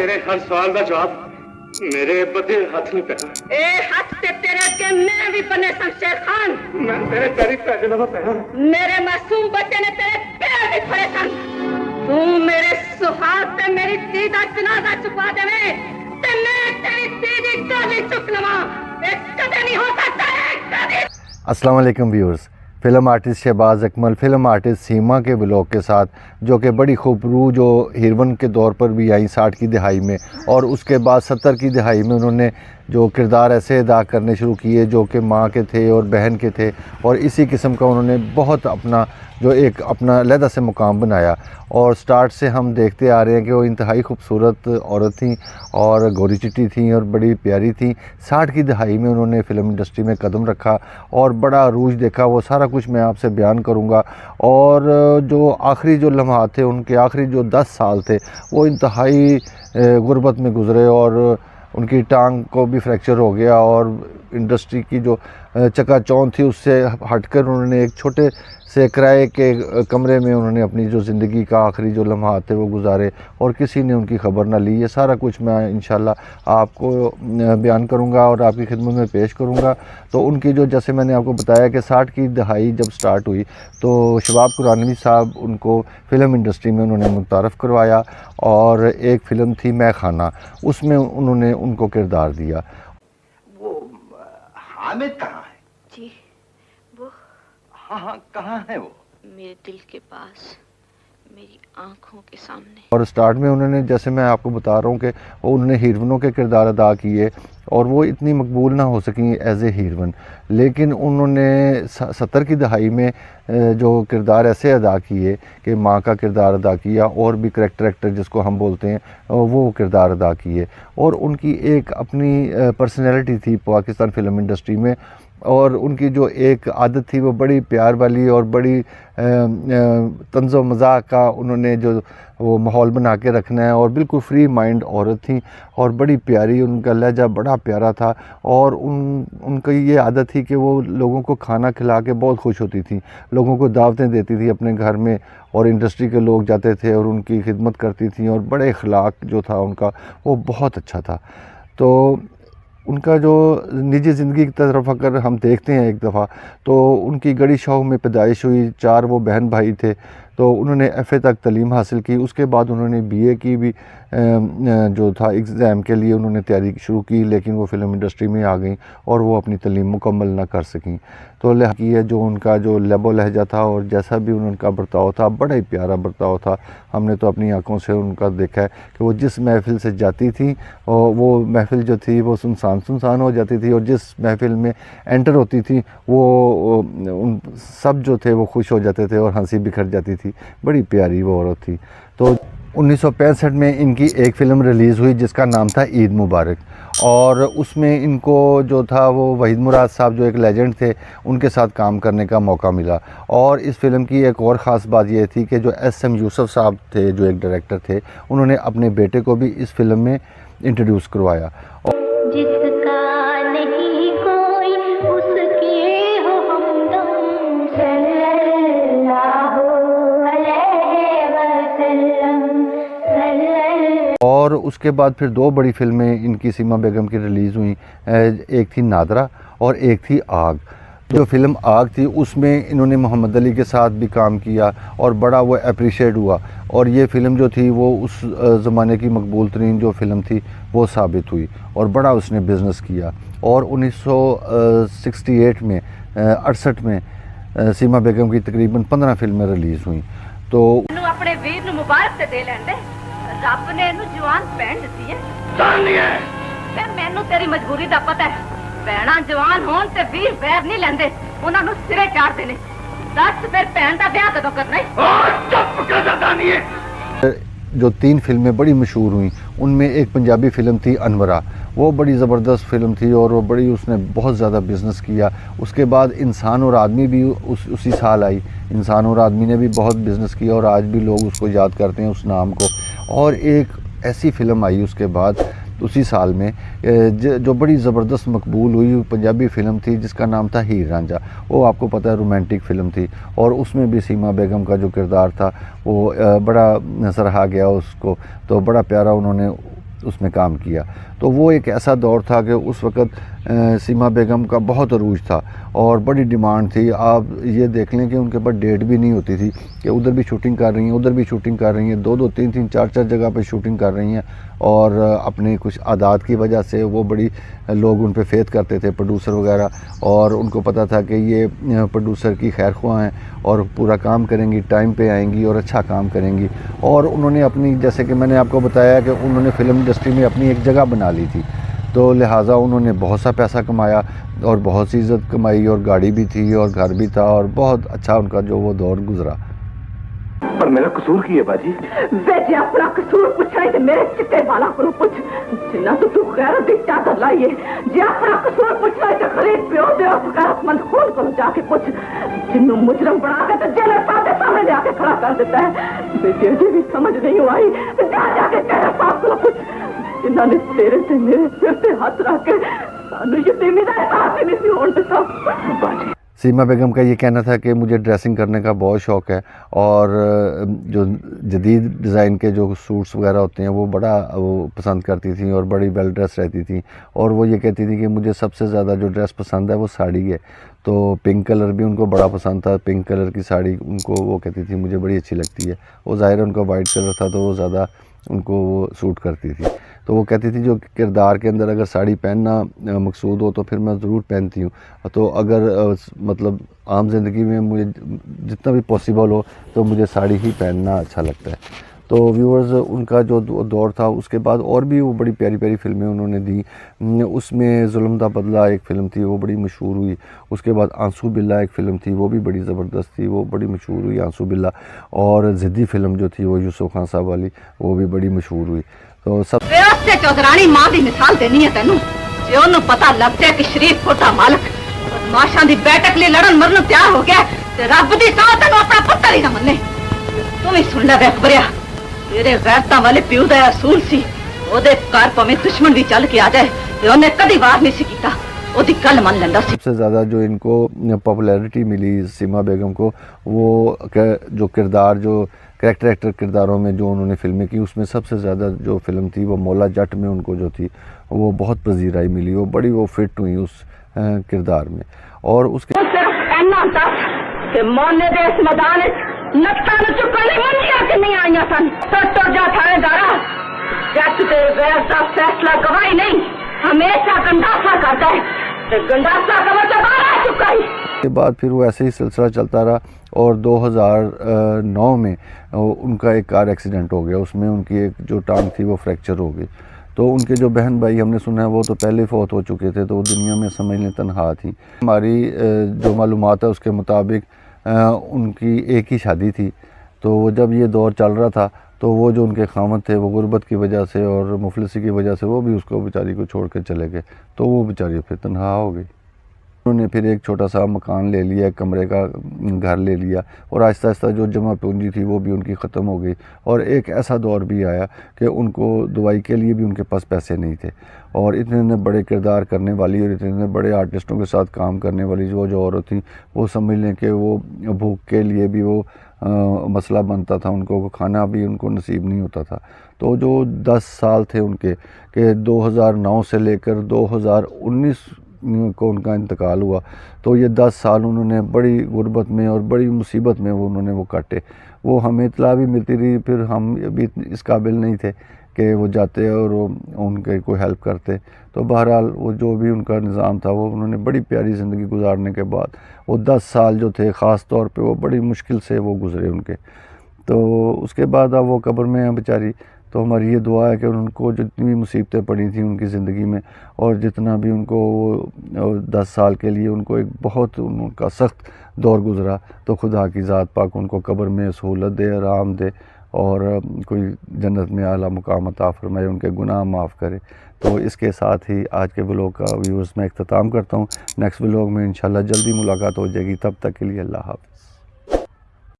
मेरे हर सवाल का जवाब मेरे बदे हाथ नहीं पैना। ए हाथ से तेरे के मैं भी बने शमशेर खान। मैं तेरे पैरी पैसे लगा पैना। मेरे मासूम बच्चे ने तेरे पैर भी फड़े सन। तू मेरे सुहाग से मेरी दीदा जनाजा चुका देवे ते मैं तेरी दीदी गाली चुक लवा। एक कदे नहीं हो सकता है कदे। अस्सलाम वालेकुम viewers. Film artist Shahbaz Akmal film artist Seema के व्लॉग के साथ, जो कि बड़ी खूबरू जो हीरोइन के दौर पर भी आई 60 की दहाई में और उसके बाद 70 की दहाई में उन्होंने जो किरदार ऐसे अदा करने शुरू किए जो कि माँ के थे और बहन के थे, और इसी किस्म का उन्होंने बहुत अपना जो एक अपना अलहदा से मुकाम बनाया। और स्टार्ट से हम देखते आ रहे हैं कि वो इंतहाई खूबसूरत औरत थी और गोरी चिट्टी थी और बड़ी प्यारी थी। 60 की दहाई में उन्होंने फ़िल्म इंडस्ट्री में कदम रखा और बड़ा अरूज देखा। वो सारा कुछ मैं आपसे बयान करूँगा। और जो आखिरी जो लम्हात थे, उनके आखिरी जो 10 साल थे, वो इंतहाई गुर्बत में गुज़रे और उनकी टांग को भी फ्रैक्चर हो गया और इंडस्ट्री की जो चकाचौंध थी उससे हटकर उन्होंने एक छोटे से किराए के कमरे में उन्होंने अपनी जो ज़िंदगी का आखिरी जो लम्हात थे वो गुजारे और किसी ने उनकी ख़बर ना ली। ये सारा कुछ मैं इंशाल्लाह आपको बयान करूँगा और आपकी खिदमत में पेश करूँगा। तो उनकी जो, जैसे मैंने आपको बताया कि 60 की दहाई जब स्टार्ट हुई तो शबाब कुरानवी साहब उनको फ़िल्म इंडस्ट्री में उन्होंने मुतारफ़ करवाया और एक फ़िल्म थी मैं खाना, उसमें उन्होंने उनको किरदार दिया। वो हामिद कहाँ है? जी वो हाँ, कहाँ है वो? मेरे दिल के पास, मेरी आंखों के सामने। और स्टार्ट में उन्होंने, जैसे मैं आपको बता रहा हूँ कि उन्होंने हीरोइनों के किरदार अदा किए और वो इतनी मकबूल ना हो सकी एज ए हीरोइन, लेकिन उन्होंने 70 की दहाई में जो किरदार ऐसे अदा किए कि माँ का किरदार अदा किया और भी करैक्टर एक्टर जिसको हम बोलते हैं वो किरदार अदा किए। और उनकी एक अपनी पर्सनैलिटी थी पाकिस्तान फ़िल्म इंडस्ट्री में, और उनकी जो एक आदत थी वो बड़ी प्यार वाली और बड़ी तंज़ो मज़ाक का उन्होंने जो वो माहौल बना के रखना है, और बिल्कुल फ्री माइंड औरत थी और बड़ी प्यारी, उनका लहजा बड़ा प्यारा था। और उनकी ये आदत थी कि वो लोगों को खाना खिला के बहुत खुश होती थी, लोगों को दावतें देती थी अपने घर में और इंडस्ट्री के लोग जाते थे और उनकी खिदमत करती थी और बड़े अखलाक जो था उनका वो बहुत अच्छा था। तो उनका जो निजी ज़िंदगी की तरफ अगर हम देखते हैं एक दफ़ा, तो उनकी गढ़ी शौक में पैदाइश हुई, 4 वो बहन भाई थे। तो उन्होंने FA तक तालीम हासिल की, उसके बाद उन्होंने BA की भी जो था एग्ज़ाम के लिए उन्होंने तैयारी शुरू की, लेकिन वो फ़िल्म इंडस्ट्री में आ गई और वो अपनी तालीम मुकम्मल ना कर सकें। तो लिहाजा जो उनका जो लबो लहजा था और जैसा भी उनका बर्ताव था, बड़ा ही प्यारा बर्ताव था। हमने तो अपनी आंखों से उनका देखा है कि वो जिस महफ़िल से जाती थी और वो महफ़िल जो थी वो सुनसान हो जाती थी, और जिस महफ़िल में एंटर होती थी वो उन सब जो थे वो खुश हो जाते थे और हंसी बिखर जाती थी। बड़ी प्यारी वो औरत थी। तो 1965 में इनकी एक फ़िल्म रिलीज़ हुई जिसका नाम था ईद मुबारक, और उसमें इनको जो था वो वहीद मुराद साहब जो एक लेजेंड थे उनके साथ काम करने का मौका मिला। और इस फ़िल्म की एक और ख़ास बात ये थी कि जो SM यूसुफ साहब थे जो एक डायरेक्टर थे, उन्होंने अपने बेटे को भी इस फ़िल्म में इंट्रोड्यूस करवाया। और उसके बाद फिर 2 बड़ी फ़िल्में इनकी सीमा बेगम की रिलीज़ हुई, एक थी नादरा और एक थी आग। जो फ़िल्म आग थी उसमें इन्होंने मोहम्मद अली के साथ भी काम किया और बड़ा वो अप्रिशिएट हुआ, और ये फ़िल्म जो थी वो उस ज़माने की मकबूल तरीन जो फ़िल्म थी वो साबित हुई और बड़ा उसने बिज़नेस किया। और 1968 में 68 में सीमा बेगम की तकरीबन 15 फ़िल्में रिलीज़ हुई। तो अपने वीर नु मुबारक से दे लेंदे, रब ने इन्हू जवान भैन दिती है। फिर मैनू तेरी मजबूरी दा पता है, भैणा जवान होन ते वीर वैर नहीं लेंदे, उन्हां नू सिरे चाड़ देने। दस फिर भैन दा ब्याह कदों करना है? चुप कर जा दानिए। जो 3 फ़िल्में बड़ी मशहूर हुई उनमें एक पंजाबी फ़िल्म थी अनवरा, वो बड़ी ज़बरदस्त फ़िल्म थी और वो बड़ी उसने बहुत ज़्यादा बिज़नेस किया। उसके बाद इंसान और आदमी भी उसी साल आई, इंसान और आदमी ने भी बहुत बिज़नेस किया और आज भी लोग उसको याद करते हैं उस नाम को। और एक ऐसी फ़िल्म आई उसके बाद उसी साल में जो बड़ी ज़बरदस्त मकबूल हुई पंजाबी फ़िल्म थी जिसका नाम था हीर रांझा। वो आपको पता है रोमांटिक फ़िल्म थी और उसमें भी सीमा बेगम का जो किरदार था वो बड़ा सराहा गया उसको, तो बड़ा प्यारा उन्होंने उसमें काम किया। तो वो एक ऐसा दौर था कि उस वक़्त सीमा बेगम का बहुत अरूज था और बड़ी डिमांड थी। आप ये देख लें कि उनके पास डेट भी नहीं होती थी कि उधर भी शूटिंग कर रही हैं, उधर भी शूटिंग कर रही हैं, 2-2 3-3 4-4 जगह पे शूटिंग कर रही हैं। और अपने कुछ आदात की वजह से वो बड़ी लोग उन पे फेथ करते थे, प्रोड्यूसर वगैरह, और उनको पता था कि ये प्रोड्यूसर की खैर ख्वाह हैं और पूरा काम करेंगी, टाइम पे आएंगी और अच्छा काम करेंगी। और उन्होंने अपनी, जैसे कि मैंने आपको बताया कि उन्होंने फ़िल्म इंडस्ट्री में अपनी एक जगह बना ली थी, तो लिहाजा उन्होंने बहुत सा पैसा कमाया और बहुत सी इज़्ज़त कमाई और गाड़ी भी थी और घर भी था और बहुत अच्छा उनका जो वो दौर गुजरा। पर मेरा कसूर की है बाजी? बेटे अपना कसूर पूछा है मेरे चिट्टे वाला को पूछ, जिन्ना तो तू गैरत दी चादर लाइए। जे अपना कसूर पूछना है तो गरीब प्यो दे और गैरतमंद खून को जाके पूछ, जिन्नू मुजरम बना के तो जेलर साहब सामने ले आके खड़ा कर देता है। बेटे अभी भी समझ नहीं आई, जा जाके तेरे साहब को पूछ, जिन्होंने तेरे से मेरे सिर पे हाथ रख के सानू यतीमी दा एहसास ही नहीं होने देता। बाजी सीमा बेगम का ये कहना था कि मुझे ड्रेसिंग करने का बहुत शौक़ है और जो जदीद डिज़ाइन के जो सूट्स वगैरह होते हैं वो बड़ा वो पसंद करती थी और बड़ी वेल ड्रेस रहती थी। और वो ये कहती थी कि मुझे सबसे ज़्यादा जो ड्रेस पसंद है वो साड़ी है। तो पिंक कलर भी उनको बड़ा पसंद था, पिंक कलर की साड़ी उनको वो कहती थी मुझे बड़ी अच्छी लगती है। वो ज़ाहिर है उनका वाइट कलर था तो वो ज़्यादा उनको वो सूट करती थी। तो वो कहती थी जो किरदार के अंदर अगर साड़ी पहनना मकसूद हो तो फिर मैं ज़रूर पहनती हूँ। तो अगर मतलब आम ज़िंदगी में मुझे जितना भी पॉसिबल हो तो मुझे साड़ी ही पहनना अच्छा लगता है। तो व्यूअर्स, उनका जो दौर था उसके बाद और भी वो बड़ी प्यारी प्यारी फ़िल्में उन्होंने दी। उसमें जुल्म दा बदला एक फ़िल्म थी, वो बड़ी मशहूर हुई। उसके बाद आंसू बिल्ला एक फ़िल्म थी, वो भी बड़ी ज़बरदस्त थी, वो बड़ी मशहूर हुई आंसू बिल्ला। और ज़िद्दी फ़िल्म जो थी वो यूसुफ खान साहब वाली, वो भी बड़ी मशहूर हुई। तो सब से चौधरानी मां की मिसाल देनी है तेनू, जे ओनू पता लग जाए कि शरीफ कोटा मालक बदमाशां दी बैठक लिए लड़न मरन तैयार हो गया ते रब दी सौं तेनू अपना पुत्तर ही ना मन्ने। तू भी सुन ले वे अकबरिया, तेरे गैरतां वाले प्यो दा असूल सी, ओदे घर भावें दुश्मन भी चल के आ जाए ते ओने कदी वार नहीं सी कीता, ओदी गल मन लैंदा सी। सबसे ज़्यादा जो इनको पॉपुलैरिटी मिली सीमा बेगम को, वो जो किरदार, जो कैरेक्टर एक्टर किरदारों में जो उन्होंने फ़िल्में की, उसमें सबसे ज़्यादा जो फ़िल्म थी वो मौला जट में उनको जो थी वो बहुत पजीराई मिली। वो बड़ी वो फिट हुई उस किरदार में। और उसके कि मोने दे इस मैदान नक्ता नु चुकने मंडियां कि नहीं आईयां सन। तो जा थानेदारा, जट दे गैर दा फैसला गवाही नहीं हमेशा गंडासा करता है ते गंडासा कवर तो बाहर आ चुका है। के बाद फिर वो ऐसे ही सिलसिला चलता रहा और 2009 में उनका एक कार एक्सीडेंट हो गया। उसमें उनकी एक जो टांग थी वो फ्रैक्चर हो गई। तो उनके जो बहन भाई हमने सुना है वो तो पहले फौत हो चुके थे, तो वो दुनिया में समझ लें तनहा थी। हमारी जो मालूमात है उसके मुताबिक उनकी एक ही शादी थी। तो जब ये दौर चल रहा था तो वो जो उनके खामद थे वो गुर्बत की वजह से और मुफलिसी की वजह से वो भी उसको बेचारी को छोड़ के चले गए। तो वो बेचारी फिर तनहा हो गई। उन्होंने फिर एक छोटा सा मकान ले लिया, एक कमरे का घर ले लिया और आहिस्ता आहिस्ता जो जमा पूंजी थी वो भी उनकी ख़त्म हो गई। और एक ऐसा दौर भी आया कि उनको दवाई के लिए भी उनके पास पैसे नहीं थे। और इतने बड़े किरदार करने वाली और इतने बड़े आर्टिस्टों के साथ काम करने वाली जो औरत थी, वो समझ लें कि वो भूख के लिए भी वो मसला बनता था उनको, खाना भी उनको नसीब नहीं होता था। तो जो 10 साल थे उनके, कि 2009 से लेकर 2019 को उनका इंतकाल हुआ, तो ये 10 साल उन्होंने बड़ी गुर्बत में और बड़ी मुसीबत में उन्होंने वो काटे। वो हमें इतला भी मिलती रही, फिर हम अभी इस काबिल नहीं थे कि वो जाते और उनके कोई हेल्प करते। तो बहरहाल वो जो भी उनका निज़ाम था वो उन्होंने बड़ी प्यारी ज़िंदगी गुजारने के बाद वो 10 साल जो थे ख़ास तौर पे वो बड़ी मुश्किल से वो गुज़रे उनके। तो उसके बाद अब वो कब्र में हैं बेचारी। तो हमारी ये दुआ है कि उनको जितनी भी मुसीबतें पड़ी थी उनकी ज़िंदगी में और जितना भी उनको 10 साल के लिए उनको एक बहुत उनका सख्त दौर गुज़रा, तो खुदा की ज़ात पाक उनको कब्र में सहूलत दे, आराम दे और कोई जन्नत में आला मुकाम अता फरमाए, उनके गुनाह माफ़ करे। तो इसके साथ ही आज के व्लॉग का व्यूअर्स मैं इख्तिताम करता हूँ। नेक्स्ट व्लॉग में इंशाल्लाह जल्दी मुलाकात हो जाएगी। तब तक के लिए अल्लाह हाफ़िज़।